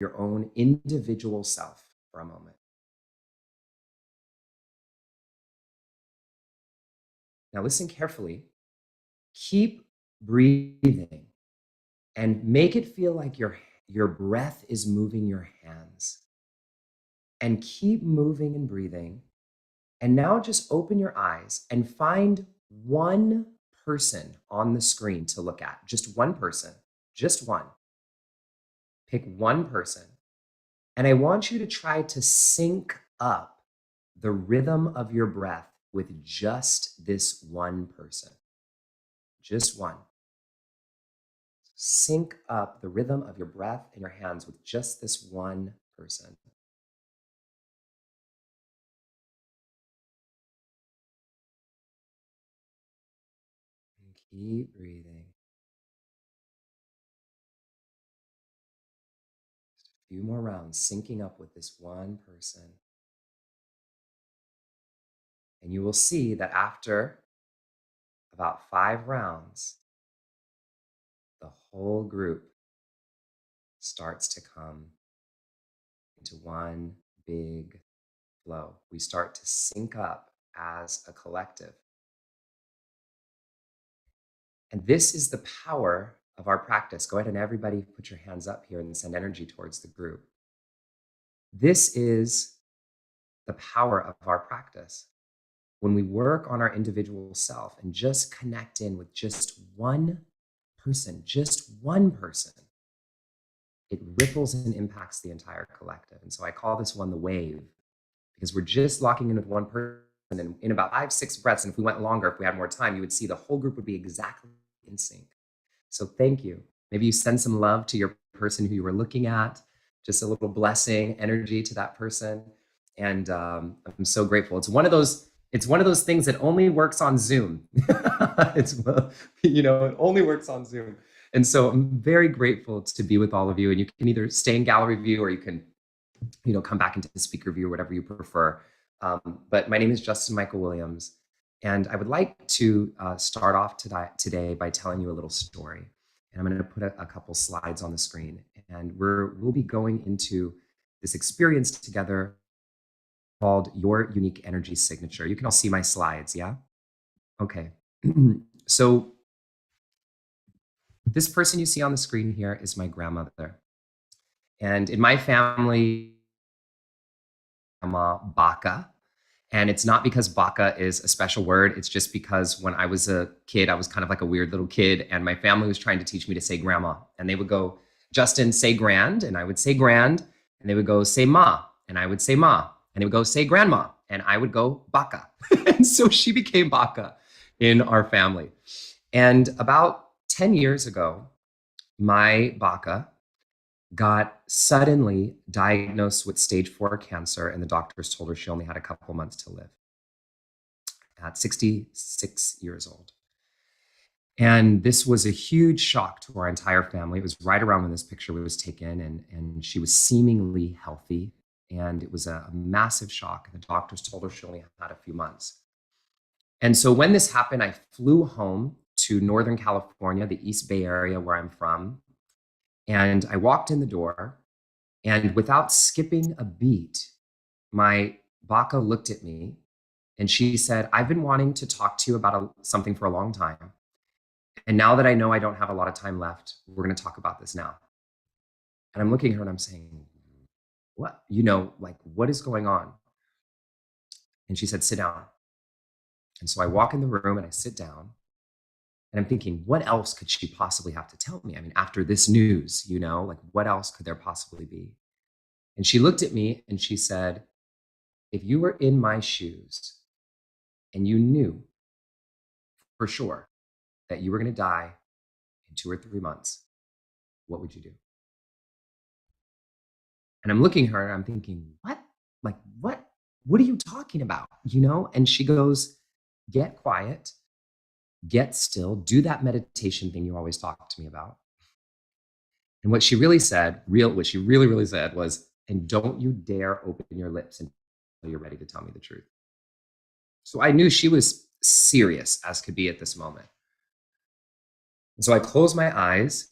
your own individual self for a moment. Now, listen carefully. Keep breathing and make it feel like your breath is moving your hands. And keep moving and breathing. And now just open your eyes and find one person on the screen to look at. Just one person, just one. Pick one person. And I want you to try to sync up the rhythm of your breath with just this one person. Just one. Sync up the rhythm of your breath and your hands with just this one person. And keep breathing. Just a few more rounds, syncing up with this one person. And you will see that after about 5 rounds, the whole group starts to come into one big flow. We start to sync up as a collective. And this is the power of our practice. Go ahead and everybody put your hands up here and send energy towards the group. This is the power of our practice. When we work on our individual self and just connect in with just one person, it ripples and impacts the entire collective. And so I call this one the wave, because we're just locking in with one person. And in about 5, 6 breaths, and if we went longer, if we had more time, you would see the whole group would be exactly in sync. So thank you. Maybe you send some love to your person who you were looking at, just a little blessing energy to that person. And I'm so grateful. It's one of those things that only works on Zoom. It only works on Zoom. And so I'm very grateful to be with all of you. And you can either stay in gallery view or you can, come back into the speaker view, whatever you prefer. But my name is Justin Michael Williams. And I would like to start off today by telling you a little story. And I'm going to put a couple slides on the screen. And we'll be going into this experience together called Your Unique Energy Signature. You can all see my slides, yeah? Okay. So this person you see on the screen here is my grandmother. And in my family, Grandma Baka. And it's not because baka is a special word. It's just because when I was a kid, I was kind of like a weird little kid. And my family was trying to teach me to say grandma. And they would go, Justin, say grand. And I would say grand. And they would go, say ma. And I would say ma. And they would go, say grandma. And I would go, baka. And so she became baka in our family. And about 10 years ago, my baka got suddenly diagnosed with stage 4 cancer, and the doctors told her she only had a couple months to live at 66 years old. And this was a huge shock to our entire family. It was right around when this picture was taken, and she was seemingly healthy. And it was a massive shock. The doctors told her she only had a few months. And so when this happened, I flew home to Northern California, the East Bay area where I'm from. And I walked in the door, and without skipping a beat, my baka looked at me and she said, I've been wanting to talk to you about something for a long time. And now that I know I don't have a lot of time left, we're going to talk about this now. And I'm looking at her and I'm saying, what? What is going on? And she said, sit down. And so I walk in the room and I sit down. And I'm thinking, what else could she possibly have to tell me? I mean, after this news, what else could there possibly be? And she looked at me and she said, if you were in my shoes and you knew for sure that you were going to die in 2 or 3 months, what would you do? And I'm looking at her and I'm thinking, what? Like, what? What are you talking about? And she goes, get quiet, get still, do that meditation thing you always talk to me about. And what she really said, what she really, really said was, and don't you dare open your lips until you're ready to tell me the truth. So I knew she was serious as could be at this moment. And so I closed my eyes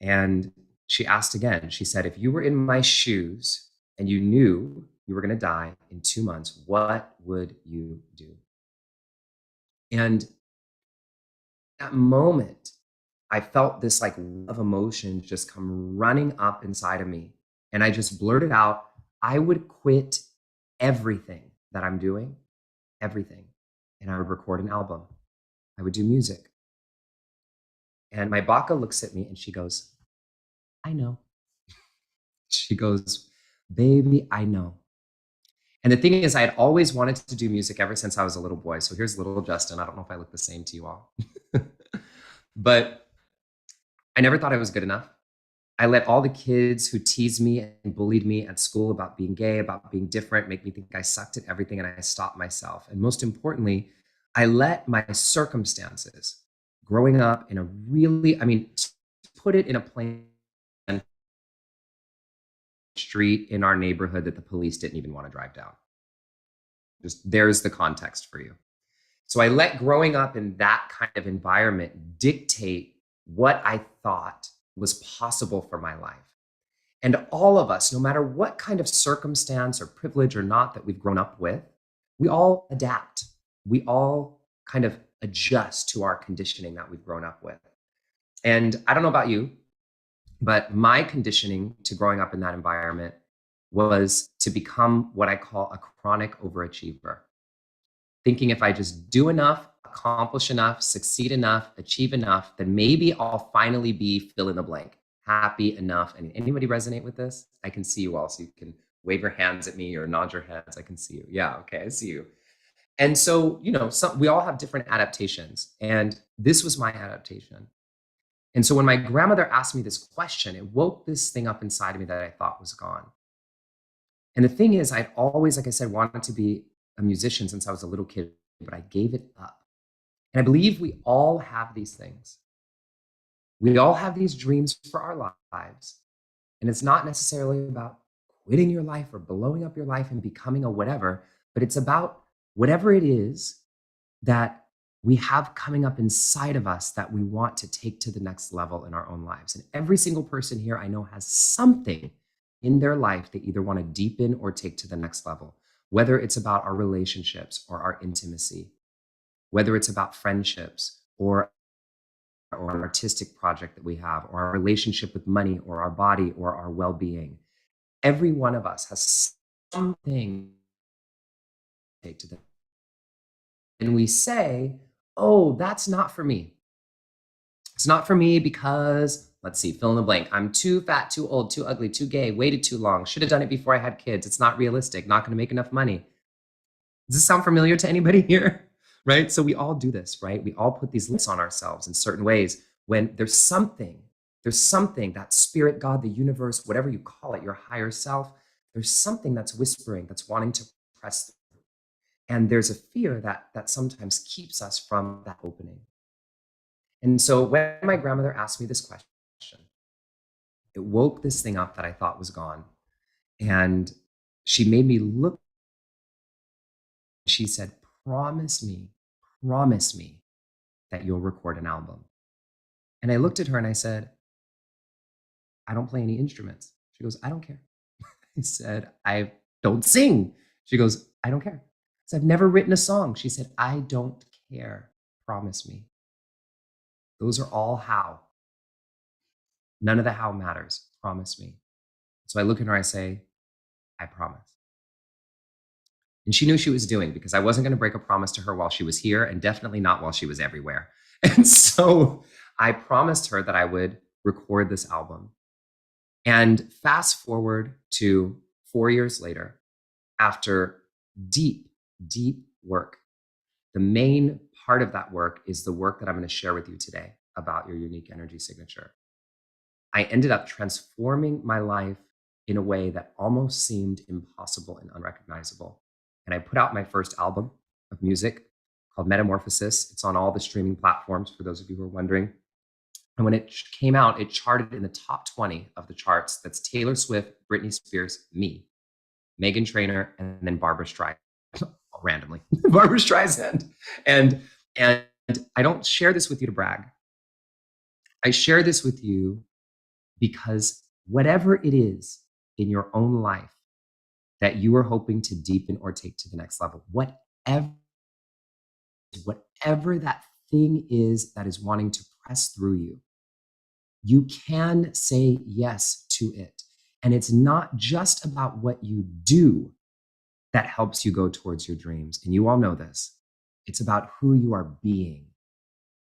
and She asked again. She said, if you were in my shoes and you knew you were going to die in 2 months, what would you do? And that moment, I felt this like of emotions just come running up inside of me. And I just blurted out, I would quit everything that I'm doing, everything. And I would record an album. I would do music. And my baka looks at me and she goes, I know. She goes, baby, I know. And the thing is, I had always wanted to do music ever since I was a little boy. So here's little Justin. I don't know if I look the same to you all, but I never thought I was good enough. I let all the kids who teased me and bullied me at school about being gay, about being different, make me think I sucked at everything, and I stopped myself. And most importantly, I let my circumstances growing up in a really, I mean, to put it in a plain street in our neighborhood that the police didn't even want to drive down. Just there's the context for you. So I let growing up in that kind of environment dictate what I thought was possible for my life. And all of us, no matter what kind of circumstance or privilege or not that we've grown up with, we all adapt. We all kind of adjust to our conditioning that we've grown up with. And I don't know about you, but my conditioning to growing up in that environment was to become what I call a chronic overachiever. Thinking if I just do enough, accomplish enough, succeed enough, achieve enough, then maybe I'll finally be fill in the blank, happy enough. And anybody resonate with this? I can see you all, so you can wave your hands at me or nod your heads. I can see you. Yeah, okay, I see you. And so, we all have different adaptations. And this was my adaptation. And so when my grandmother asked me this question, it woke this thing up inside of me that I thought was gone. And the thing is, I'd always, like I said, wanted to be a musician since I was a little kid, but I gave it up. And I believe we all have these things. We all have these dreams for our lives. And it's not necessarily about quitting your life or blowing up your life and becoming a whatever, but it's about whatever it is that we have coming up inside of us that we want to take to the next level in our own lives. And every single person here I know has something in their life they either want to deepen or take to the next level, whether it's about our relationships or our intimacy, whether it's about friendships or an artistic project that we have, or our relationship with money or our body or our well-being. Every one of us has something to take to the, and we say, oh, that's not for me. It's not for me because, let's see, fill in the blank. I'm too fat, too old, too ugly, too gay, waited too long, should have done it before I had kids. It's not realistic, not going to make enough money. Does this sound familiar to anybody here? Right? So we all do this, right? We all put these limits on ourselves in certain ways when there's something, that spirit, God, the universe, whatever you call it, your higher self, there's something that's whispering, that's wanting to press through. And there's a fear that sometimes keeps us from that opening. And so when my grandmother asked me this question, it woke this thing up that I thought was gone. And she made me look. She said, promise me that you'll record an album. And I looked at her and I said, I don't play any instruments. She goes, I don't care. I said, I don't sing. She goes, I don't care. I said, I've never written a song. She said, I don't care. Promise me. Those are all how. None of the how matters. Promise me. So I look at her, I say, I promise. And she knew she was doing, because I wasn't going to break a promise to her while she was here, and definitely not while she was everywhere. And so I promised her that I would record this album. And fast forward to 4 years later, after deep, deep work, the main part of that work is the work that I'm going to share with you today about your unique energy signature. I ended up transforming my life in a way that almost seemed impossible and unrecognizable. And I put out my first album of music called Metamorphosis. It's on all the streaming platforms, for those of you who are wondering. And when it came out, it charted in the top 20 of the charts. That's Taylor Swift, Britney Spears, me, Meghan Trainor, and then Barbara Streisand, randomly, Barbara Streisand. And I don't share this with you to brag. I share this with you because whatever it is in your own life that you are hoping to deepen or take to the next level, whatever that thing is that is wanting to press through you, you can say yes to it. And it's not just about what you do that helps you go towards your dreams. And you all know this. It's about who you are being.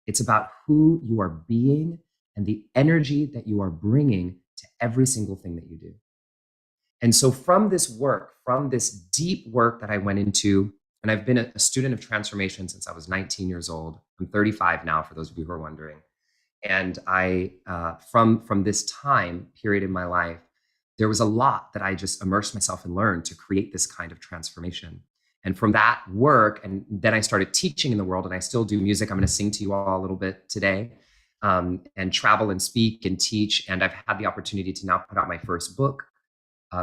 It's about who you are being and the energy that you are bringing to every single thing that you do. And so, from this work, from this deep work that I went into, and I've been a student of transformation since I was 19 years old. I'm 35 now, for those of you who are wondering. And from this time period in my life, there was a lot that I just immersed myself and learned to create this kind of transformation. And from that work, and then I started teaching in the world, and I still do music. I'm going to sing to you all a little bit today, and travel and speak and teach. And I've had the opportunity to now put out my first book,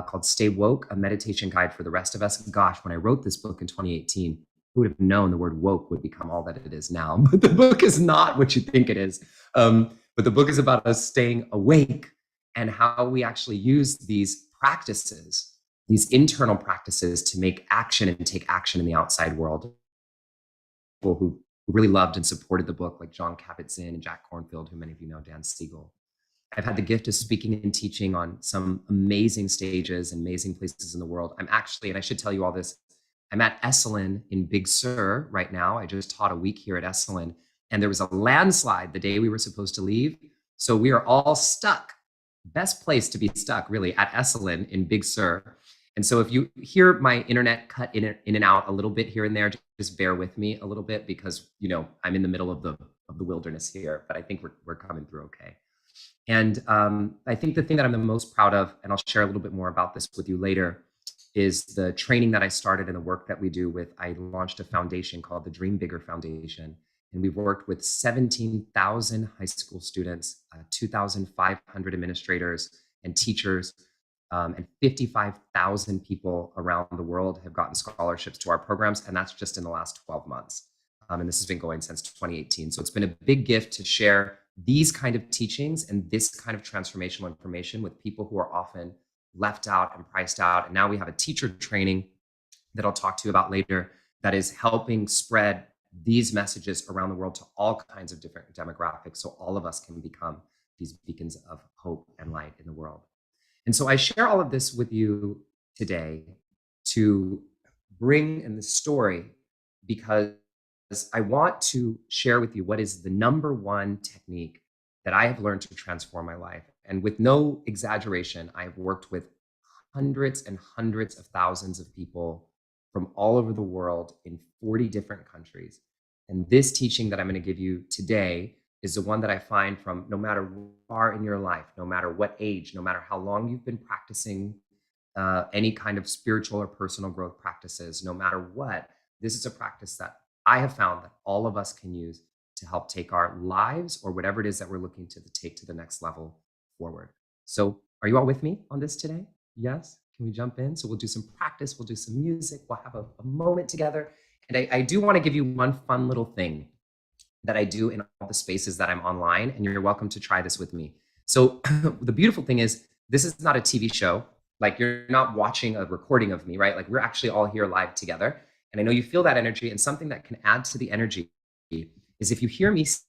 called Stay Woke, a meditation guide for the rest of us. Gosh, when I wrote this book in 2018, who would have known the word woke would become all that it is now? But the book is not what you think it is. But the book is about us staying awake and how we actually use these practices, these internal practices, to make action and take action in the outside world. People who really loved and supported the book, like John Kabat-Zinn and Jack Kornfield, who many of you know, Dan Siegel. I've had the gift of speaking and teaching on some amazing stages and amazing places in the world. I'm actually, and I should tell you all this, I'm at Esalen in Big Sur right now. I just taught a week here at Esalen, and there was a landslide the day we were supposed to leave. So we are all stuck. Best place to be stuck, really, at Esalen in Big Sur. And so if you hear my internet cut in and out a little bit here and there, just bear with me a little bit, because I'm in the middle of the wilderness here, but I think we're coming through okay. And I think the thing that I'm the most proud of, and I'll share a little bit more about this with you later, is the training that I started and the work that we do with. I launched a foundation called the Dream Bigger Foundation, and we've worked with 17,000 high school students, 2,500 administrators and teachers, and 55,000 people around the world have gotten scholarships to our programs, and that's just in the last 12 months. And this has been going since 2018. So it's been a big gift to share these kind of teachings and this kind of transformational information with people who are often left out and priced out. And now we have a teacher training that I'll talk to you about later that is helping spread these messages around the world to all kinds of different demographics, so all of us can become these beacons of hope and light in the world. And so I share all of this with you today to bring in the story, because I want to share with you what is the number one technique that I have learned to transform my life. And with no exaggeration, I've worked with hundreds and hundreds of thousands of people from all over the world in 40 different countries. And this teaching that I'm going to give you today is the one that I find, from no matter where you are in your life, no matter what age, no matter how long you've been practicing any kind of spiritual or personal growth practices, no matter what, this is a practice that I have found that all of us can use to help take our lives, or whatever it is that we're looking to take to the next level, forward. So are you all with me on this today? Yes? Can we jump in? So we'll do some practice, we'll do some music, we'll have a moment together. And I do want to give you one fun little thing that I do in all the spaces that I'm online, and you're welcome to try this with me. So the beautiful thing is, this is not a TV show. Like, you're not watching a recording of me, right? Like, we're actually all here live together. And I know you feel that energy, and something that can add to the energy is if you hear me say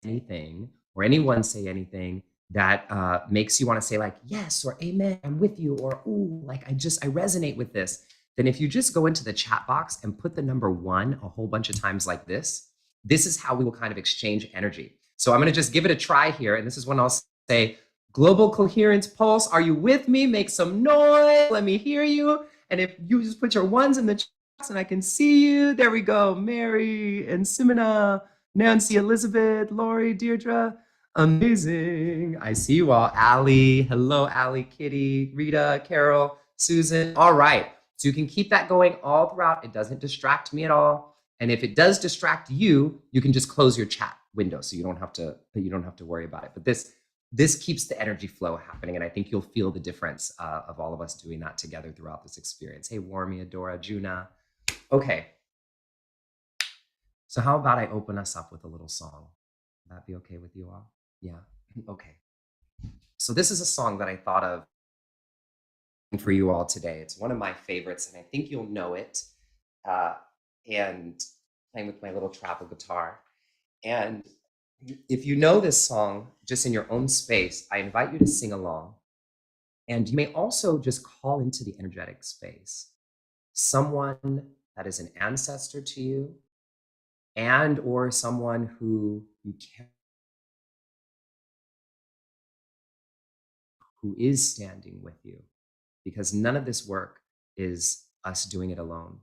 anything, or anyone say anything that makes you want to say, like, yes, or amen, I'm with you, or ooh, like, I resonate with this, then if you just go into the chat box and put the number 1 a whole bunch of times like this is how we will kind of exchange energy. So I'm going to just give it a try here. And this is when I'll say, Global Coherence Pulse, are you with me? Make some noise. Let me hear you. And if you just put your ones in the chat box and I can see you, there we go. Mary and Simona, Nancy, Elizabeth, Lori, Deirdre. Amazing. I see you all. Allie. Hello, Allie, Kitty, Rita, Carol, Susan. All right. So you can keep that going all throughout. It doesn't distract me at all. And if it does distract you, you can just close your chat window, so you don't have to worry about it. But this keeps the energy flow happening, and I think you'll feel the difference of all of us doing that together throughout this experience. Hey, Warmia, Dora, Juna. Okay. So how about I open us up with a little song? Would that be okay with you all? Yeah. Okay. So this is a song that I thought of for you all today. It's one of my favorites, and I think you'll know it. Uh, and playing with my little travel guitar. And if you know this song just in your own space, I invite you to sing along. And you may also just call into the energetic space someone that is an ancestor to you and or someone who you care, who is standing with you, because none of this work is us doing it alone.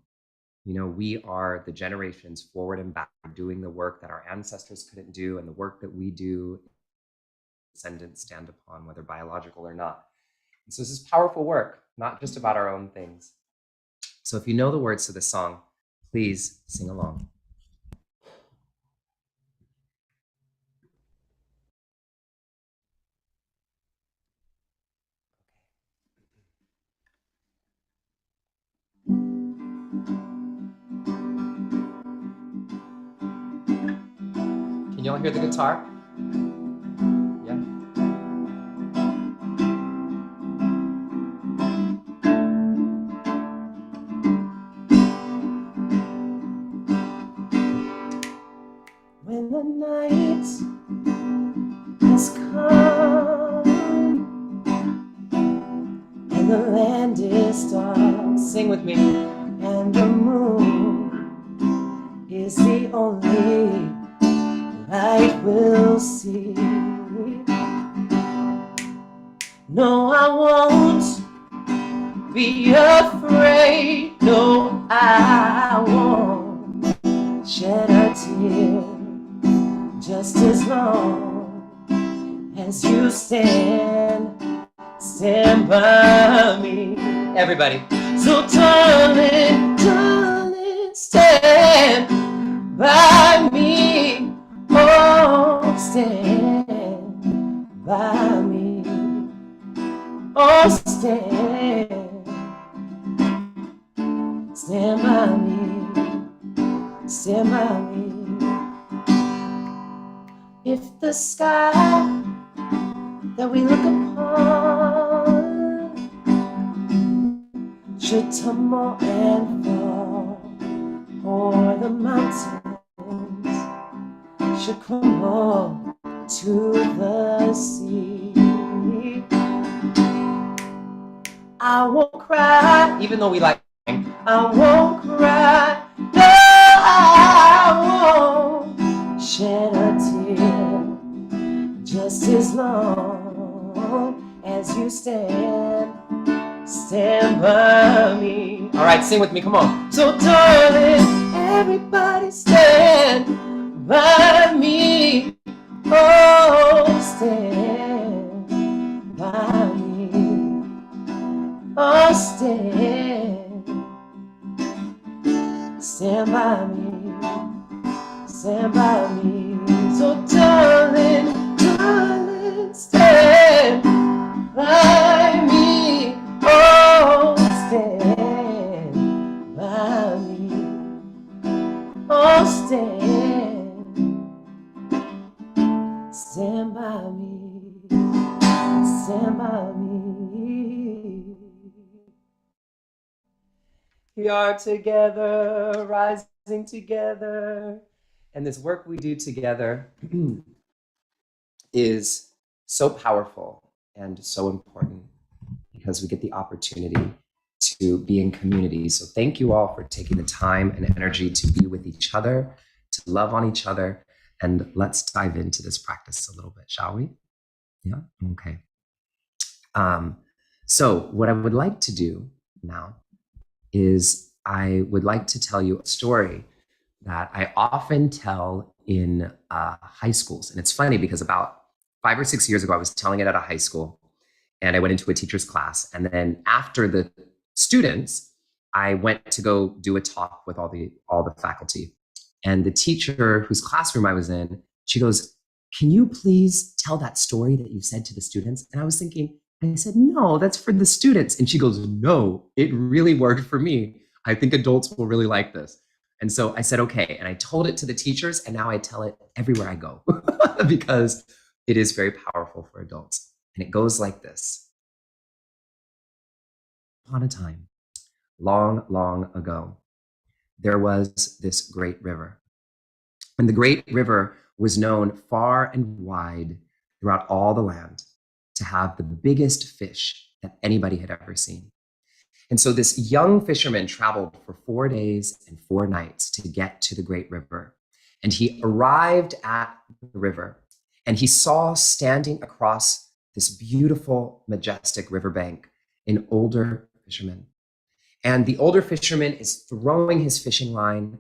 You know, we are the generations forward and back doing the work that our ancestors couldn't do, and the work that we do, descendants stand upon, whether biological or not. And so this is powerful work, not just about our own things. So if you know the words to this song, please sing along. Can y'all hear the guitar? Yeah. When the night has come and the land is dark, sing with me, and the moon is the only light we'll see. No, I won't be afraid. No, I won't shed a tear, just as long as you stand by me. Everybody. So darling, darling, stand by me. Oh, stand by me. Oh, stand by me. Stand by me. If the sky that we look upon should tumble and fall, or the mountains should crumble to the sea, I won't cry, even though we like, I won't cry, no, I won't shed a tear, just as long as you stand by me. All right, sing with me, come on. So darling, everybody stand by me. Oh, stand by me. Oh, stand by me. Stand by me. So darling, darling, stand by me. Oh, stand by me. Oh, stand by me. Stand by me. We are together, rising together. And this work we do together is so powerful and so important because we get the opportunity to be in community. So thank you all for taking the time and energy to be with each other, to love on each other. And let's dive into this practice a little bit, shall we? Yeah, okay. So what I would like to do now is I would like to tell you a story that I often tell in high schools. And it's funny because about 5 or 6 years ago, I was telling it at a high school and I went into a teacher's class. And then after the students, I went to go do a talk with all the faculty. And the teacher whose classroom I was in, she goes, "Can you please tell that story that you said to the students?" And I was thinking, I said, "No, that's for the students." And she goes, "No, it really worked for me. I think adults will really like this." And so I said, okay. And I told it to the teachers, and now I tell it everywhere I go because it is very powerful for adults. And it goes like this. Upon a time, long, long ago, there was this great river. And the great river was known far and wide throughout all the land to have the biggest fish that anybody had ever seen. And so this young fisherman traveled for 4 days and 4 nights to get to the great river. And he arrived at the river and he saw standing across this beautiful, majestic riverbank an older fisherman. And the older fisherman is throwing his fishing line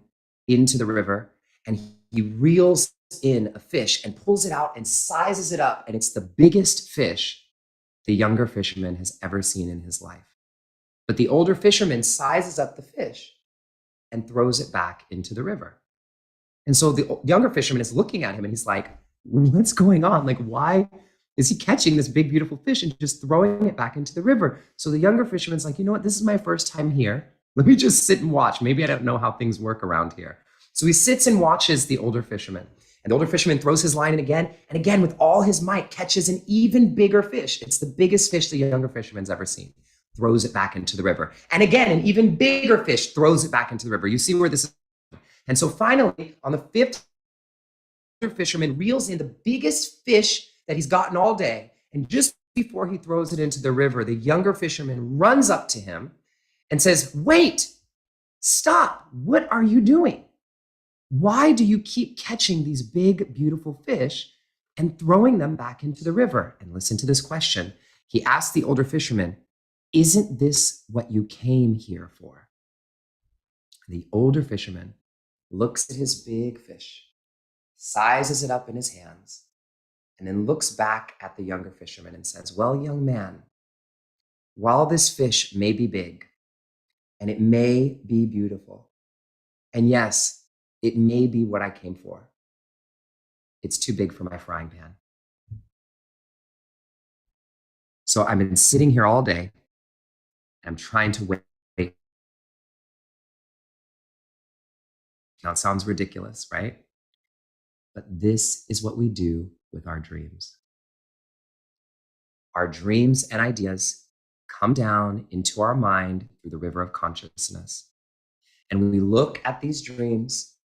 into the river and he reels in a fish and pulls it out and sizes it up. And it's the biggest fish the younger fisherman has ever seen in his life. But the older fisherman sizes up the fish and throws it back into the river. And so the younger fisherman is looking at him and he's like, what's going on? Like, why is he catching this big, beautiful fish and just throwing it back into the river? So the younger fisherman's like, you know what? This is my first time here. Let me just sit and watch. Maybe I don't know how things work around here. So he sits and watches the older fisherman. And the older fisherman throws his line in again, and again, with all his might, catches an even bigger fish. It's the biggest fish the younger fisherman's ever seen. Throws it back into the river. And again, an even bigger fish throws it back into the river. You see where this is? And so finally, on the 5th, the fisherman reels in the biggest fish that he's gotten all day. And just before he throws it into the river, the younger fisherman runs up to him and says, wait, stop. What are you doing? Why do you keep catching these big, beautiful fish and throwing them back into the river? And listen to this question. He asked the older fisherman, isn't this what you came here for? The older fisherman looks at his big fish, sizes it up in his hands, and then looks back at the younger fisherman and says, well, young man, while this fish may be big and it may be beautiful, and yes, it may be what I came for, it's too big for my frying pan. So I've been sitting here all day. I'm trying to wait. Now it sounds ridiculous, right? But this is what we do with our dreams. Our dreams and ideas come down into our mind through the river of consciousness. And we look at these dreams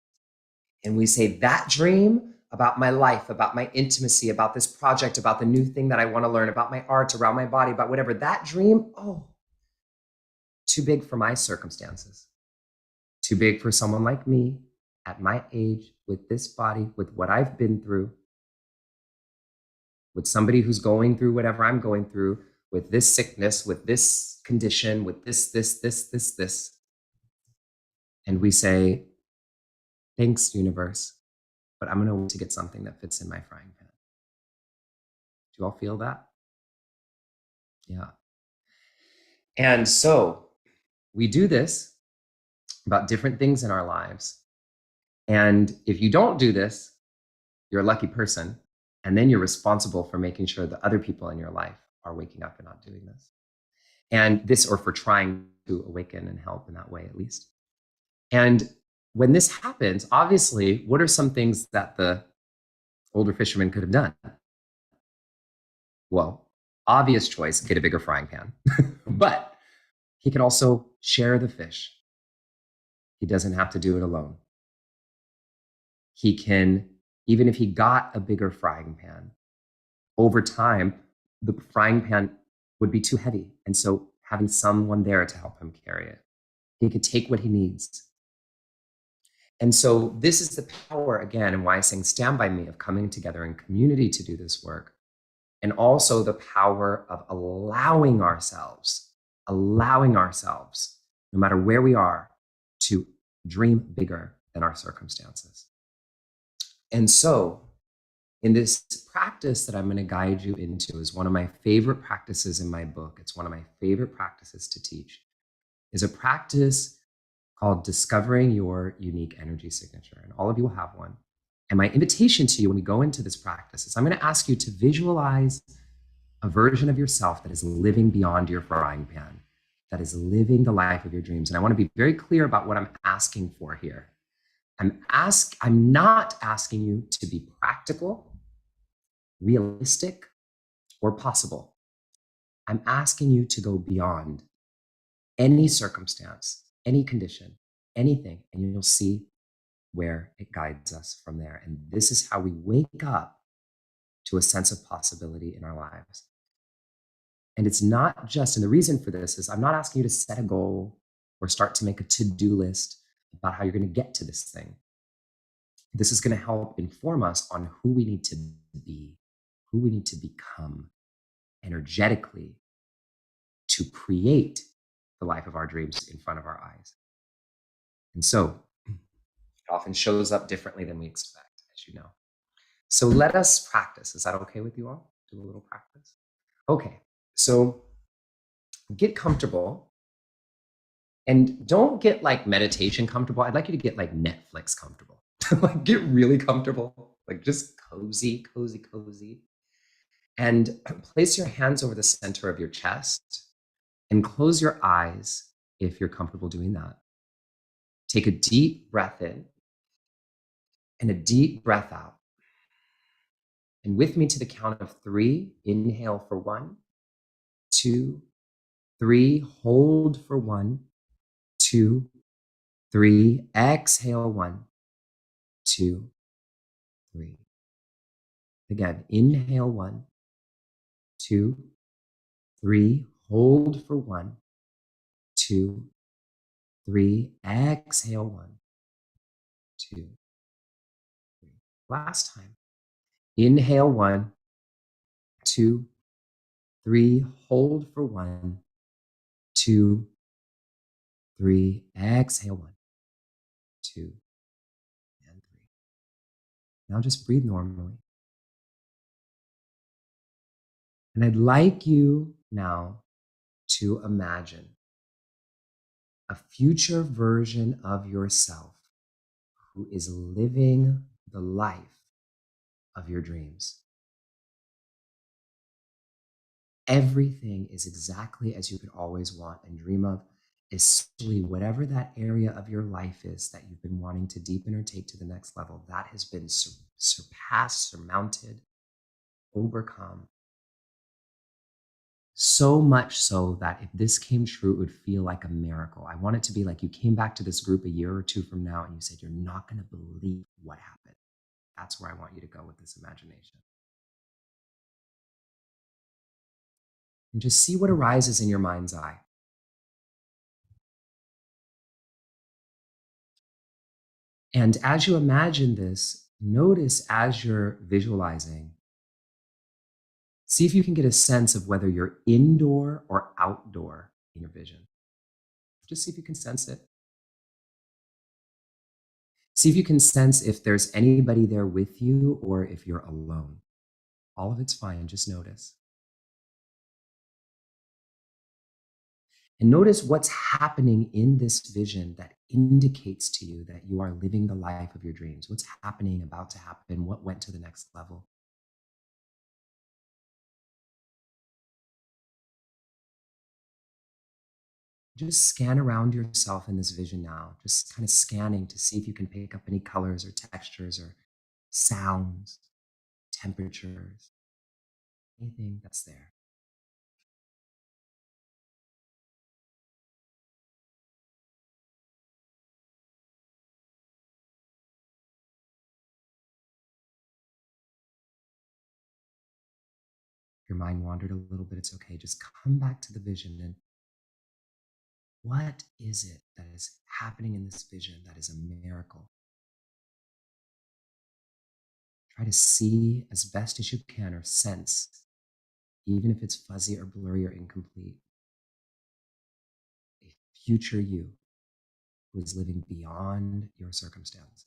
and we say, that dream about my life, about my intimacy, about this project, about the new thing that I want to learn, about my art, around my body, about whatever, that dream, oh, too big for my circumstances, too big for someone like me at my age, with this body, with what I've been through, with somebody who's going through whatever I'm going through, with this sickness, with this condition, with this. And we say, thanks, universe, but I'm going to wait to get something that fits in my frying pan. Do you all feel that? Yeah. And so we do this about different things in our lives. And if you don't do this, you're a lucky person. And then you're responsible for making sure that other people in your life are waking up and not doing this. And this, or for trying to awaken and help in that way, at least. And when this happens, obviously, what are some things that the older fisherman could have done? Well, obvious choice, get a bigger frying pan. But he could also share the fish. He doesn't have to do it alone. He can, even if he got a bigger frying pan, over time, the frying pan would be too heavy. And so having someone there to help him carry it, he could take what he needs. And so this is the power, again, and why I'm saying stand by me, of coming together in community to do this work. And also the power of allowing ourselves, no matter where we are, to dream bigger than our circumstances. And so in this practice that I'm going to guide you into is one of my favorite practices in my book. It's one of my favorite practices to teach, is a practice called discovering your unique energy signature. And all of you will have one. And my invitation to you when we go into this practice is I'm going to ask you to visualize a version of yourself that is living beyond your frying pan, that is living the life of your dreams. And I want to be very clear about what I'm asking for here. I'm not asking you to be practical, realistic, or possible. I'm asking you to go beyond any circumstance, any condition, anything, and you'll see where it guides us from there. And this is how we wake up to a sense of possibility in our lives. And it's not just, and the reason for this is I'm not asking you to set a goal or start to make a to do list about how you're going to get to this thing. This is going to help inform us on who we need to be, who we need to become energetically to create the life of our dreams in front of our eyes. And so it often shows up differently than we expect, as you know. So let us practice. Is that okay with you all? Do a little practice. Okay. So get comfortable and don't get like meditation comfortable. I'd like you to get like Netflix comfortable. Like get really comfortable, like just cozy, cozy, cozy. And place your hands over the center of your chest and close your eyes if you're comfortable doing that. Take a deep breath in and a deep breath out. And with me to the count of 3, inhale for 1, 2, 3, hold for 1, 2, 3, exhale 1, 2, 3. Again, inhale 1, 2, 3, hold for 1, 2, 3, exhale 1, 2, 3. Last time. Inhale 1, 2, 3, hold for 1, 2, 3, exhale 1, 2, and 3. Now just breathe normally. And I'd like you now to imagine a future version of yourself who is living the life of your dreams. Everything is exactly as you could always want and dream of, especially whatever that area of your life is that you've been wanting to deepen or take to the next level. That has been surpassed, surmounted, overcome. So much so that if this came true, it would feel like a miracle. I want it to be like you came back to this group a year or 2 from now and you said, you're not going to believe what happened. That's where I want you to go with this imagination. And just see what arises in your mind's eye. And as you imagine this, notice as you're visualizing, see if you can get a sense of whether you're indoor or outdoor in your vision. Just see if you can sense it. See if you can sense if there's anybody there with you or if you're alone. All of it's fine, just notice. And notice what's happening in this vision that indicates to you that you are living the life of your dreams. What's happening, about to happen, what went to the next level. Just scan around yourself in this vision now, just kind of scanning to see if you can pick up any colors or textures or sounds, temperatures, anything that's there. If your mind wandered a little bit, it's okay. Just come back to the vision and what is it that is happening in this vision that is a miracle? Try to see as best as you can or sense, even if it's fuzzy or blurry or incomplete, a future you who is living beyond your circumstances.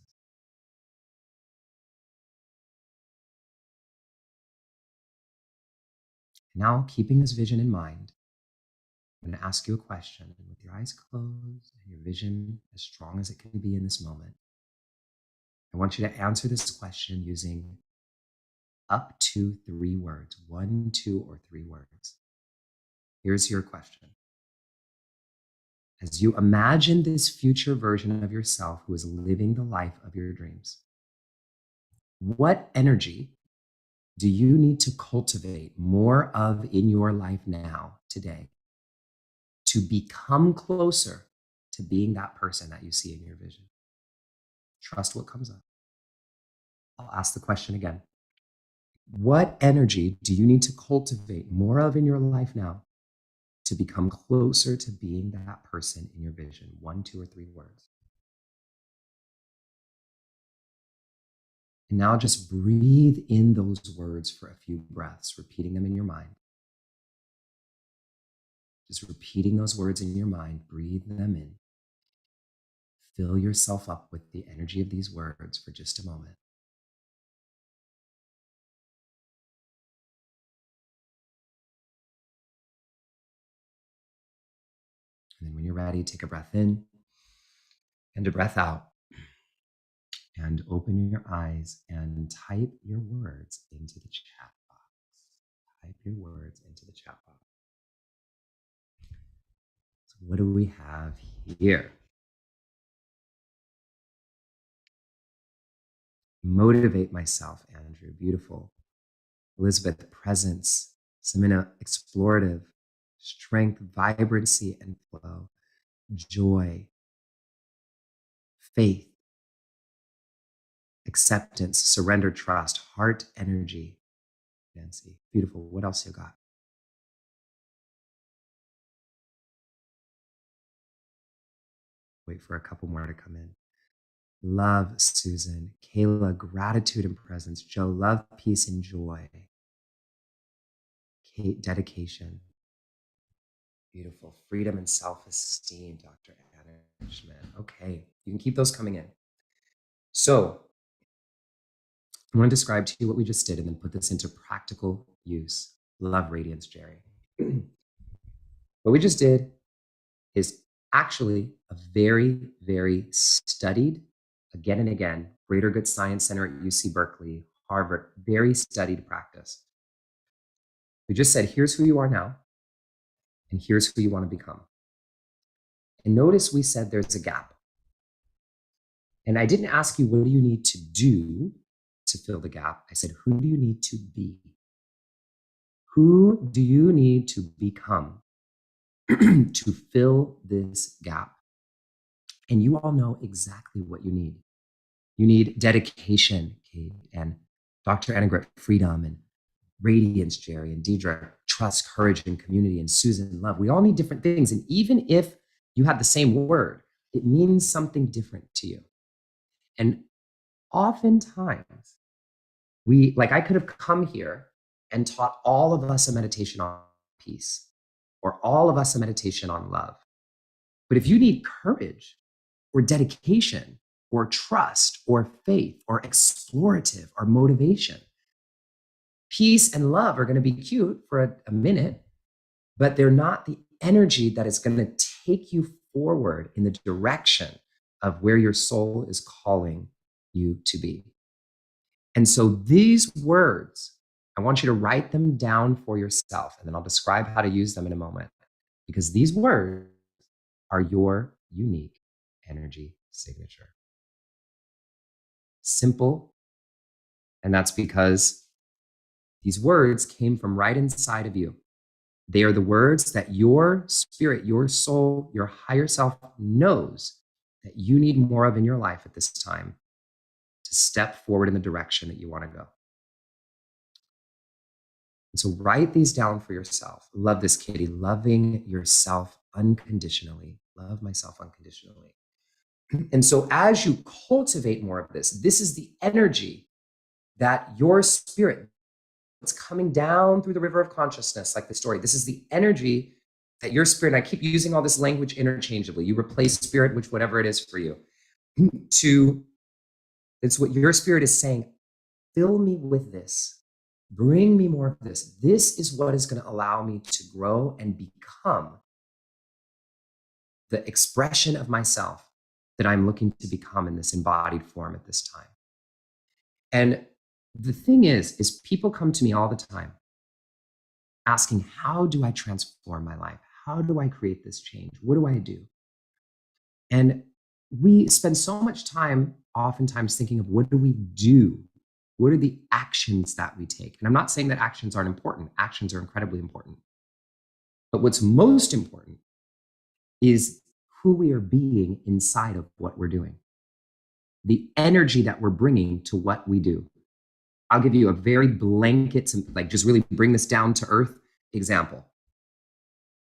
Now, keeping this vision in mind, I'm going to ask you a question. And with your eyes closed and your vision as strong as it can be in this moment, I want you to answer this question using up to 3 words, 1, 2, or 3 words. Here's your question. As you imagine this future version of yourself who is living the life of your dreams, what energy do you need to cultivate more of in your life now, today, to become closer to being that person that you see in your vision? Trust what comes up. I'll ask the question again. What energy do you need to cultivate more of in your life now to become closer to being that person in your vision? 1, 2, or 3 words. And now just breathe in those words for a few breaths, repeating them in your mind. Just repeating those words in your mind, breathe them in. Fill yourself up with the energy of these words for just a moment. And then when you're ready, take a breath in and a breath out. And open your eyes and type your words into the chat box. Type your words into the chat box. So what do we have here? Motivate myself, Andrew. Beautiful. Elizabeth, presence. Samina, explorative. Strength, vibrancy, and flow. Joy. Faith. Acceptance, surrender, trust. Heart, energy. Nancy, beautiful. What else you got? Wait for a couple more to come in. Love, Susan. Kayla, gratitude and presence. Joe, love, peace, and joy. Kate, dedication. Beautiful. Freedom and self-esteem, Dr. Anna Schmidt. Okay, you can keep those coming in. So I want to describe to you what we just did and then put this into practical use. Love radiance, Jerry. What we just did is actually a very, very studied, again and again, Greater Good Science Center at UC Berkeley, Harvard, very studied practice. We just said, here's who you are now, and here's who you want to become. And notice we said there's a gap. And I didn't ask you, what do you need to do to fill the gap? I said, who do you need to be? Who do you need to become to fill this gap? And you all know exactly what you need. You need dedication, Kate, and Dr. Annegret, freedom, and radiance, Jerry, and Deidre, trust, courage, and community, and Susan, love. We all need different things. And even if you have the same word, it means something different to you. And oftentimes, I could have come here and taught all of us a meditation on peace, or all of us a meditation on love. But if you need courage, or dedication, or trust, or faith, or explorative, or motivation, peace and love are going to be cute for a minute, but they're not the energy that is going to take you forward in the direction of where your soul is calling you to be. And so these words, I want you to write them down for yourself, and then I'll describe how to use them in a moment, because these words are your unique energy signature. Simple, and that's because these words came from right inside of you. They are the words that your spirit, your soul, your higher self knows that you need more of in your life at this time to step forward in the direction that you want to go. And so write these down for yourself. Love this, Katie. Loving yourself unconditionally. Love myself unconditionally. And so as you cultivate more of this, this is the energy that your spirit, it's coming down through the river of consciousness, like the story. This is the energy that your spirit, and I keep using all this language interchangeably. You replace spirit with whatever it is for you. It's what your spirit is saying. Fill me with this. Bring me more of this. This is what is going to allow me to grow and become the expression of myself that I'm looking to become in this embodied form at this time. And the thing is people come to me all the time asking, how do I transform my life? How do I create this change? What do I do? And we spend so much time oftentimes thinking of what do we do What are the actions that we take? And I'm not saying that actions aren't important. Actions are incredibly important. But what's most important is who we are being inside of what we're doing, the energy that we're bringing to what we do. I'll give you a very blanket, like just really bring this down to earth example.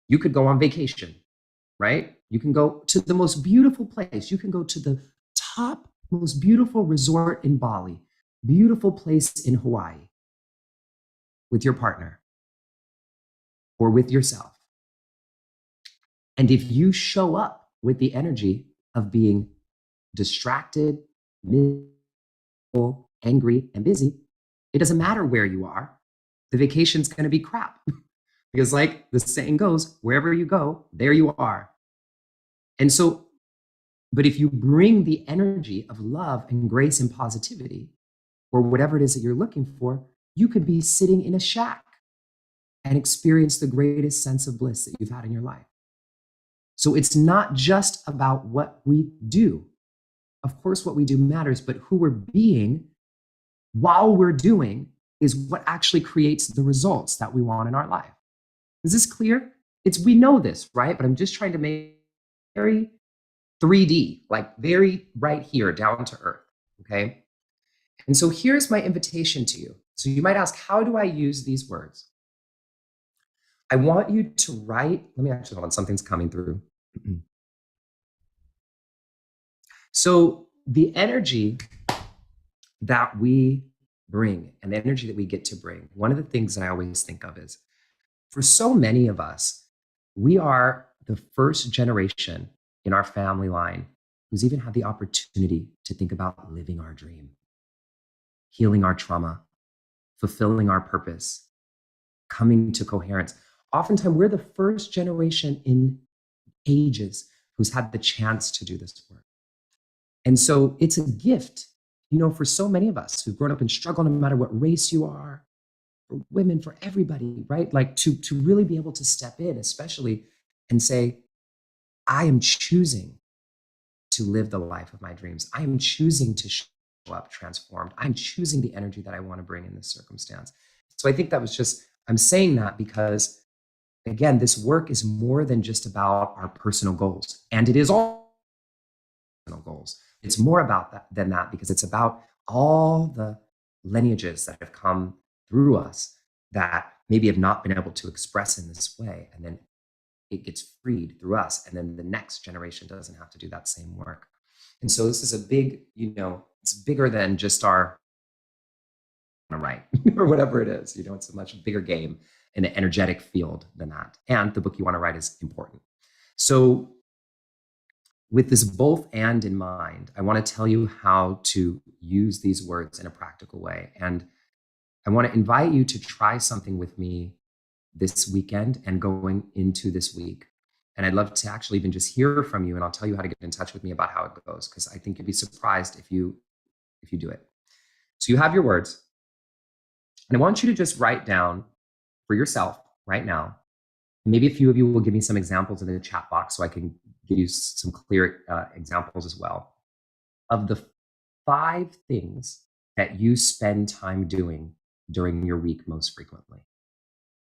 You could go on vacation, right? You can go to the most beautiful place. You can go to the top, most beautiful resort in Bali, beautiful place in Hawaii with your partner or with yourself. And if you show up with the energy of being distracted, miserable, angry, and busy, it doesn't matter where you are. The vacation's going to be crap. Because, like the saying goes, wherever you go, there you are. And so, but if you bring the energy of love and grace and positivity, or whatever it is that you're looking for, you could be sitting in a shack and experience the greatest sense of bliss that you've had in your life. So it's not just about what we do. Of course, what we do matters, but who we're being while we're doing is what actually creates the results that we want in our life. Is this clear? We know this, right? But I'm just trying to make it very 3D, like very right here, down to earth, okay? And so here's my invitation to you. So you might ask, how do I use these words? I want you to write, let me actually, hold on, something's coming through. So the energy that we bring and the energy that we get to bring, one of the things that I always think of is, for so many of us, we are the first generation in our family line who's even had the opportunity to think about living our dream, healing our trauma, fulfilling our purpose, coming to coherence. Oftentimes, we're the first generation in ages who's had the chance to do this work. And so it's a gift, for so many of us who've grown up in struggle, no matter what race you are, for women, for everybody, right? Like to really be able to step in, especially, and say, I am choosing to live the life of my dreams. I am choosing to show up transformed. I'm choosing the energy that I want to bring in this circumstance. So I think that was just, I'm saying that because, again, this work is more than just about our personal goals. And it is all personal goals. It's more about that than that, because it's about all the lineages that have come through us that maybe have not been able to express in this way. And then it gets freed through us. And then the next generation doesn't have to do that same work. And so this is a big, it's bigger than just our right or whatever it is. It's a much bigger game in an energetic field than that. And the book you want to write is important. So with this both and in mind, I want to tell you how to use these words in a practical way. And I want to invite you to try something with me this weekend and going into this week. And I'd love to actually even just hear from you, and I'll tell you how to get in touch with me about how it goes, because I think you'd be surprised if you do it. So you have your words, and I want you to just write down for yourself right now. Maybe a few of you will give me some examples in the chat box so I can give you some clear examples as well of the 5 things that you spend time doing during your week most frequently.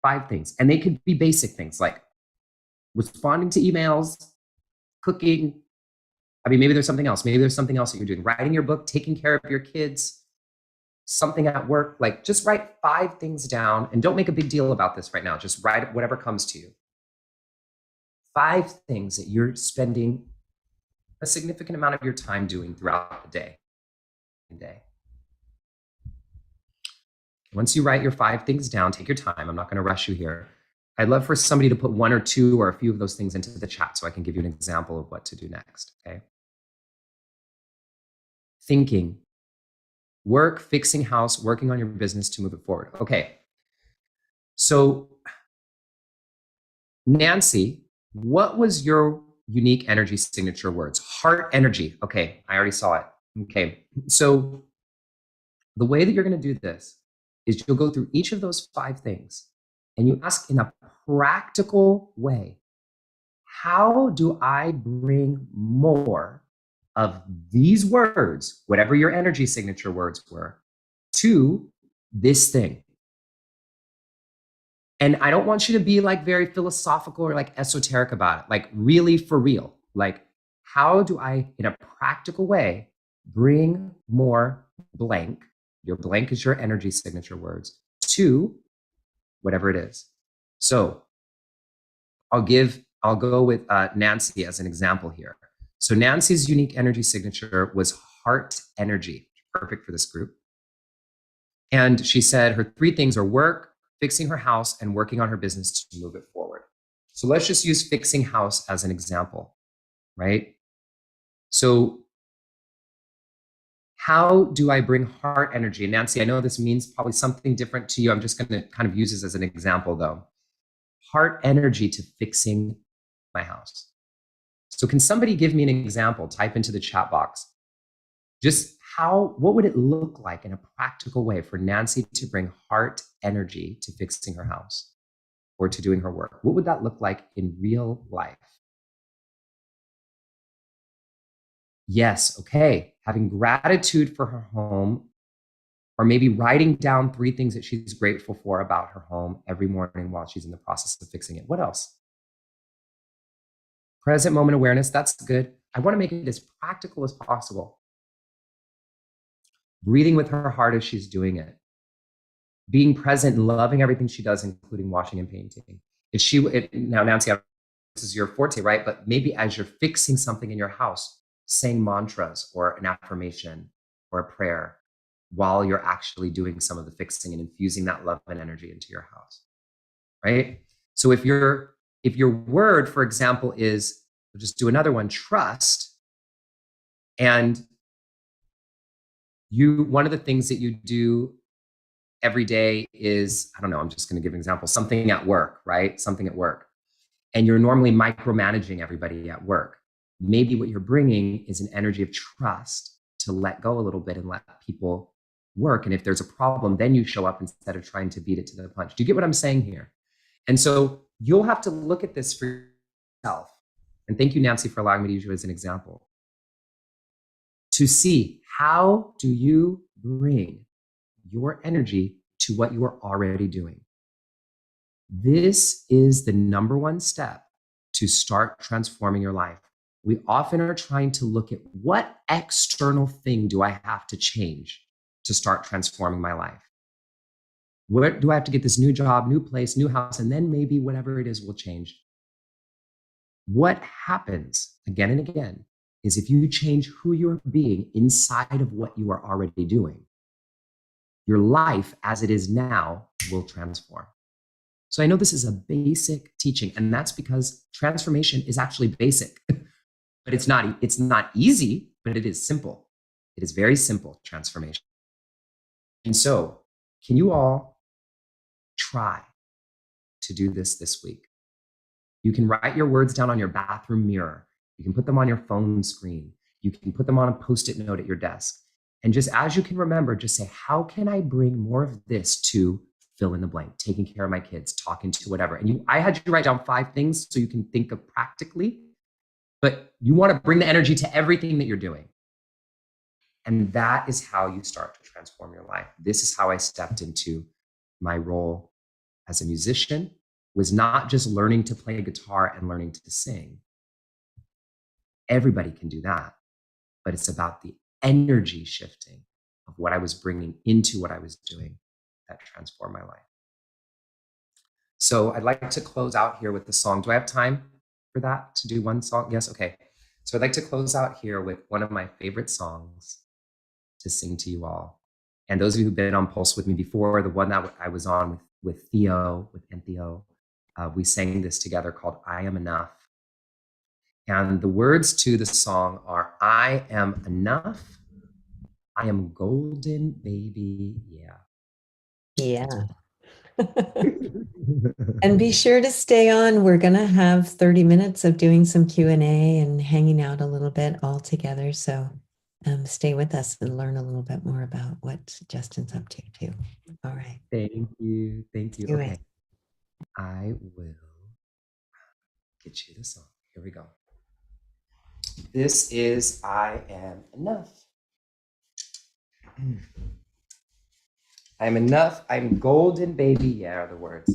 5 things. And they could be basic things like responding to emails, cooking. Maybe there's something else. Maybe there's something else that you're doing. Writing your book, taking care of your kids, something at work. Like, just write 5 things down, and don't make a big deal about this right now. Just write whatever comes to you. 5 things that you're spending a significant amount of your time doing throughout the day. Once you write your 5 things down, take your time. I'm not going to rush you here. I'd love for somebody to put 1 or 2 or a few of those things into the chat so I can give you an example of what to do next, okay? Thinking, work, fixing house, working on your business to move it forward. Okay. So, Nancy, what was your unique energy signature words? Heart energy. Okay, I already saw it. Okay, so the way that you're going to do this is you'll go through each of those 5 things and you ask in a practical way, how do I bring more of these words, whatever your energy signature words were, to this thing. And I don't want you to be like very philosophical or like esoteric about it, like really for real. Like, how do I, in a practical way, bring more blank? Your blank is your energy signature words to whatever it is. So I'll go with Nancy as an example here. So Nancy's unique energy signature was heart energy, perfect for this group. And she said her three things are work, fixing her house, and working on her business to move it forward. So let's just use fixing house as an example, right? So how do I bring heart energy? And Nancy, I know this means probably something different to you. I'm just going to kind of use this as an example, though. Heart energy to fixing my house. So can somebody give me an example? Type into the chat box. Just what would it look like in a practical way for Nancy to bring heart energy to fixing her house or to doing her work? What would that look like in real life? Yes, okay. Having gratitude for her home, or maybe writing down three things that she's grateful for about her home every morning while she's in the process of fixing it. What else? Present moment awareness, that's good. I want to make it as practical as possible. Breathing with her heart as she's doing it. Being present and loving everything she does, including washing and painting. Now, Nancy, this is your forte, right? But maybe as you're fixing something in your house, saying mantras or an affirmation or a prayer while you're actually doing some of the fixing and infusing that love and energy into your house, right? So if your word, for example, is, we'll just do another one, trust, and one of the things that you do every day is, I don't know, I'm just going to give an example, something at work, right? Something at work. And you're normally micromanaging everybody at work. Maybe what you're bringing is an energy of trust to let go a little bit and let people work. And if there's a problem, then you show up instead of trying to beat it to the punch. Do you get what I'm saying here? And so you'll have to look at this for yourself. And thank you, Nancy, for allowing me to use you as an example. To see, how do you bring your energy to what you are already doing? This is the number one step to start transforming your life. We often are trying to look at, what external thing do I have to change to start transforming my life? Where do I have to get this new job, new place, new house, and then maybe whatever it is will change? What happens again and again is, if you change who you're being inside of what you are already doing, your life as it is now will transform. So I know this is a basic teaching, and that's because transformation is actually basic, but it's not easy, but it is simple. It is very simple, transformation. And so, can you all try to do this week? You can write your words down on your bathroom mirror. You can put them on your phone screen. You can put them on a Post-it note at your desk. And just as you can remember, just say, how can I bring more of this to fill in the blank, taking care of my kids, talking to whatever. And I had you write down 5 things so you can think of practically, but you want to bring the energy to everything that you're doing. And that is how you start to transform your life. This is how I stepped into my role as a musician, was not just learning to play guitar and learning to sing. Everybody can do that, but it's about the energy shifting of what I was bringing into what I was doing that transformed my life. So I'd like to close out here with the song. Do I have time for that, to do one song? Yes, okay. So I'd like to close out here with one of my favorite songs to sing to you all. And those of you who've been on Pulse with me before, the one that I was on with Theo, with Theo, we sang this together, called I Am Enough. And the words to the song are, I am enough, I am golden, baby, yeah. Yeah. And be sure to stay on. We're going to have 30 minutes of doing some Q&A and hanging out a little bit all together. So stay with us and learn a little bit more about what Justin's up to too. All right. Thank you. Thank you. Okay. I will get you the song. Here we go. This is I Am Enough. I'm enough. I'm golden, baby. Yeah, are the words.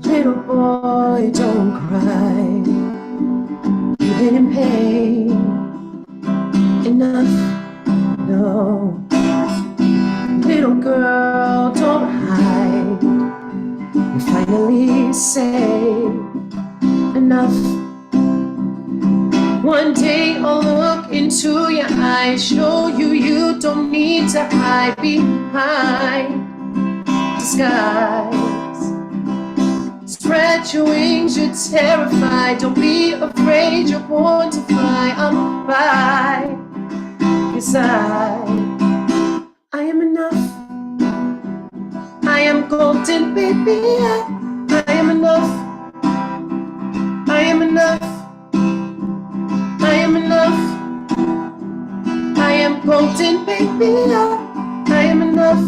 Little boy, don't cry. You've been in pain enough. No. Little girl, don't hide. You finally say enough. One day I'll look into your eyes, show you you don't need to hide behind disguise. Spread your wings, you're terrified. Don't be afraid, you're born to fly. I'm by your side. I am enough. I am golden, baby. I am enough. I am enough. I am enough. I am golden, baby. I am enough.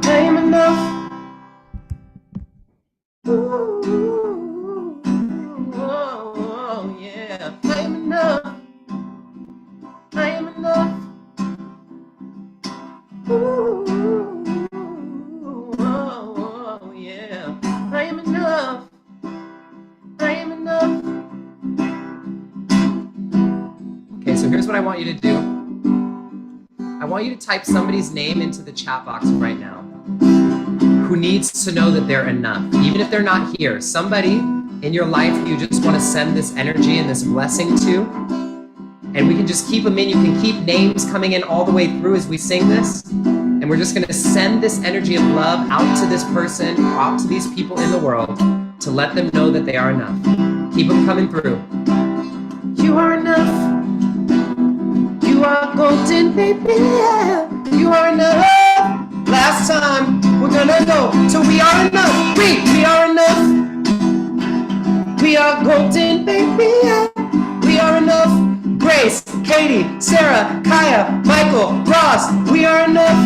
I am enough. Ooh, oh, yeah. I am enough. I am enough. Ooh, oh, yeah. I am enough. I am enough. Okay, so here's what I want you to do. I want you to type somebody's name into the chat box right now who needs to know that they're enough. Even if they're not here, somebody in your life you just want to send this energy and this blessing to. And we can just keep them in. You can keep names coming in all the way through as we sing this. And we're just going to send this energy of love out to this person, out to these people in the world to let them know that they are enough. Keep them coming through. You are enough. You are golden, baby. You are enough. Last time, we're gonna go till we are enough. We are enough. We are golden, baby. We are enough. Grace, Katie, Sarah, Kaya, Michael, Ross. We are enough.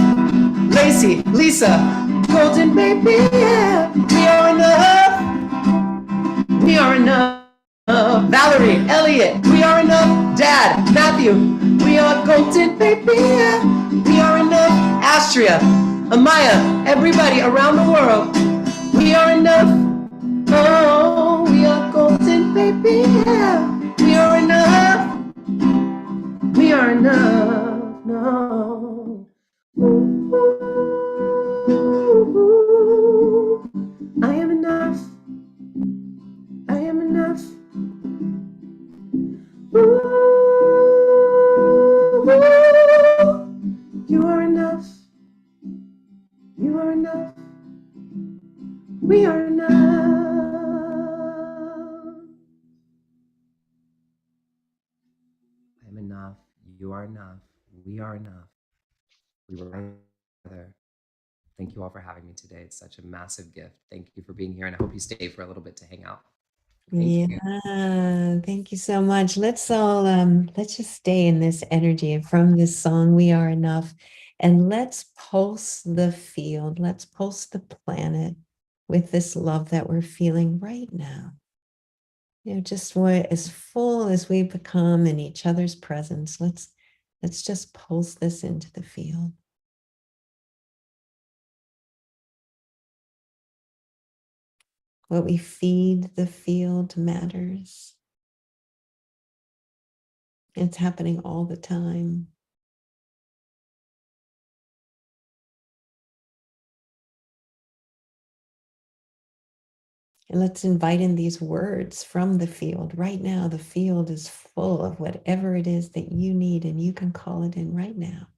Lacey, Lisa, golden, baby. We are enough. We are enough. Valerie, Elliot, we are enough. Dad, Matthew, we are golden, baby. We are enough. Astria, Amaya, everybody around the world, we are enough. Oh, we are golden, baby. We are enough. We are enough. No. Ooh, I am enough. I am enough. Ooh, you are enough. You are enough. We are enough. I'm enough. You are enough. We are enough. We were right there. Thank you all for having me today. It's such a massive gift. Thank you for being here, and I hope you stay for a little bit to hang out. Thank you. Thank you so much. Let's all let's just stay in this energy from this song, We Are Enough, and let's pulse the field. Let's pulse the planet with this love that we're feeling right now. Just what as full as we become in each other's presence. Let's just pulse this into the field. What we feed the field matters. It's happening all the time. And let's invite in these words from the field. Right now, the field is full of whatever it is that you need, and you can call it in right now.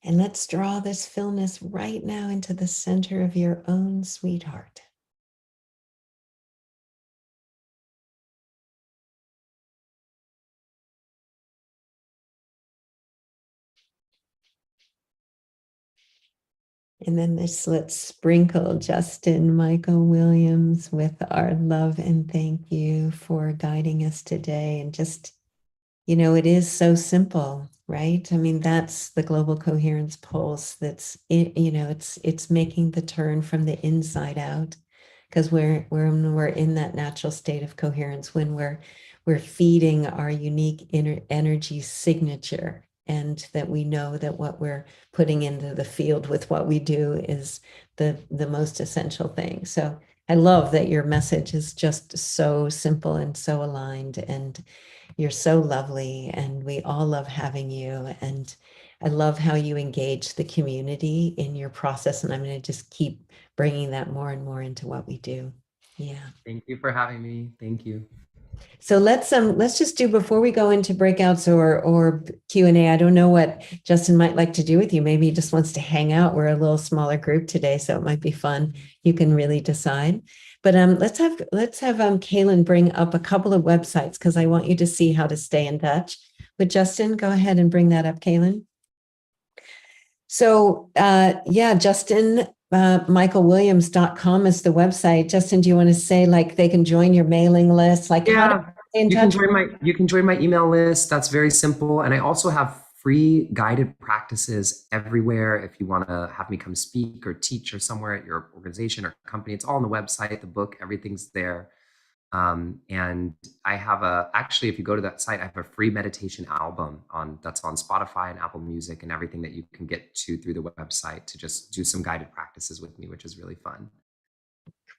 And let's draw this fullness right now into the center of your own sweetheart. And then let's sprinkle Justin Michael Williams with our love and thank you for guiding us today. And just, it is so simple, right? I mean, that's the global coherence pulse. That's it, it's making the turn from the inside out, because we're in that natural state of coherence when we're feeding our unique inner energy signature, and that we know that what we're putting into the field with what we do is the most essential thing. So I love that your message is just so simple and so aligned, and you're so lovely, and we all love having you. And I love how you engage the community in your process, and I'm going to just keep bringing that more and more into what we do. Yeah. Thank you for having me. Thank you. So let's just do, before we go into breakouts or Q&A, I don't know what Justin might like to do with you. Maybe he just wants to hang out. We're a little smaller group today, so it might be fun. You can really decide. But let's have Kaylin bring up a couple of websites, because I want you to see how to stay in touch with Justin. Go ahead and bring that up, Kaylin. So yeah, Justin, michaelwilliams.com is the website. Justin, do you want to say, like, they can join your mailing list? Like, how do Yeah, they stay in touch? you can join my email list. That's very simple. And I also have free guided practices everywhere if you want to have me come speak or teach or somewhere at your organization or company. It's all on the website, the book, everything's there. And I have actually, if you go to that site, I have a free meditation album that's on Spotify and Apple Music and everything, that you can get to through the website to just do some guided practices with me, which is really fun.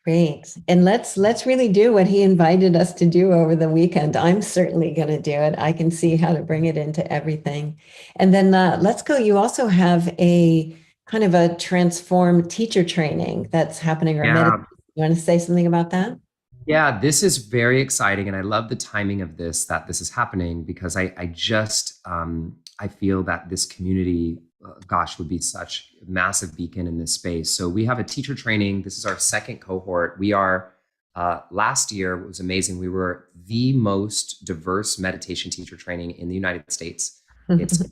Great. And let's really do what he invited us to do over the weekend. I'm certainly going to do it. I can see how to bring it into everything. And then let's go. You also have a kind of a transform teacher training that's happening, or Yeah, meditation. You want to say something about that? Yeah, this is very exciting, and I love the timing of that this is happening, because I just I feel that this community, gosh, would be such a massive beacon in this space. So we have a teacher training. This is our second cohort. We are last year, it was amazing. We were the most diverse meditation teacher training in the United States. It's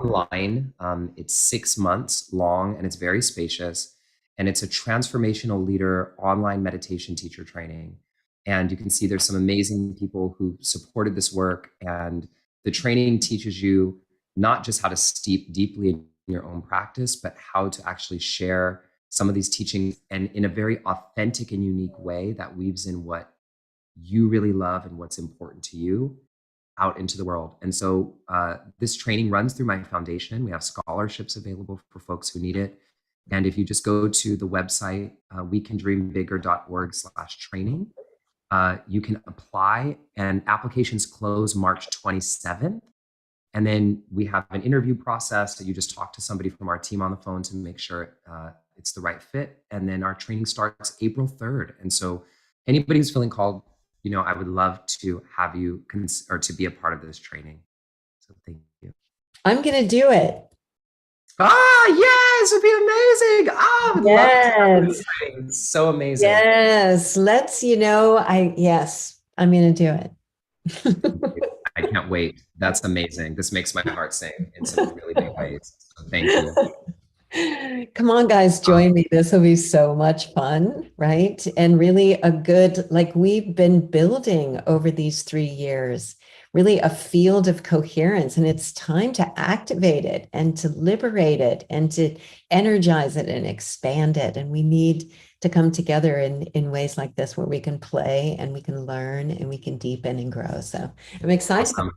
online. It's 6 months long, and it's very spacious. And it's a transformational leader online meditation teacher training. And you can see there's some amazing people who supported this work. And the training teaches you not just how to steep deeply in your own practice, but how to actually share some of these teachings, and in a very authentic and unique way that weaves in what you really love and what's important to you out into the world. And so this training runs through my foundation. We have scholarships available for folks who need it. And if you just go to the website, wecandreambigger.org/training, you can apply, and applications close March 27th. And then we have an interview process that you just talk to somebody from our team on the phone to make sure it's the right fit. And then our training starts April 3rd. And so anybody who's feeling called, I would love to have you or to be a part of this training. So thank you. I'm going to do it. Yes, it'd be amazing. I would love to have this training. It's so amazing. Yes. Yes, I'm going to do it. I can't wait. That's amazing. This makes my heart sing in some really big ways. So thank you. Come on, guys, join me. This will be so much fun, right? And really like, we've been building over these 3 years, really a field of coherence, and it's time to activate it and to liberate it and to energize it and expand it. And we need to come together in ways like this, where we can play and we can learn and we can deepen and grow. So I'm excited. Awesome.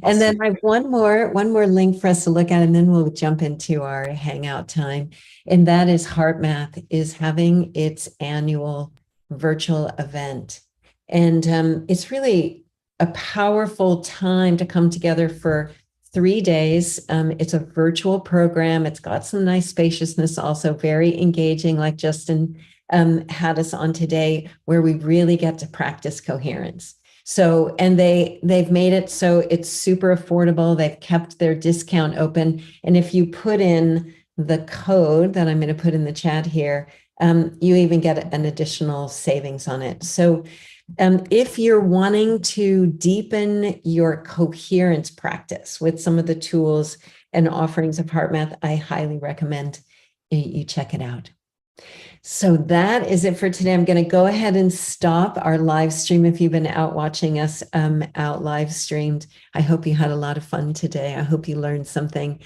And then I have one more link for us to look at, and then we'll jump into our hangout time. And that is HeartMath is having its annual virtual event. And it's really a powerful time to come together for 3 days. It's a virtual program. It's got some nice spaciousness, also very engaging, like Justin had us on today, where we really get to practice coherence. So, and they've made it so it's super affordable. They've kept their discount open. And if you put in the code that I'm going to put in the chat here, you even get an additional savings on it. So if you're wanting to deepen your coherence practice with some of the tools and offerings of HeartMath, I highly recommend you check it out. So that is it for today. I'm going to go ahead and stop our live stream. If you've been out watching us out live streamed, I hope you had a lot of fun today. I hope you learned something.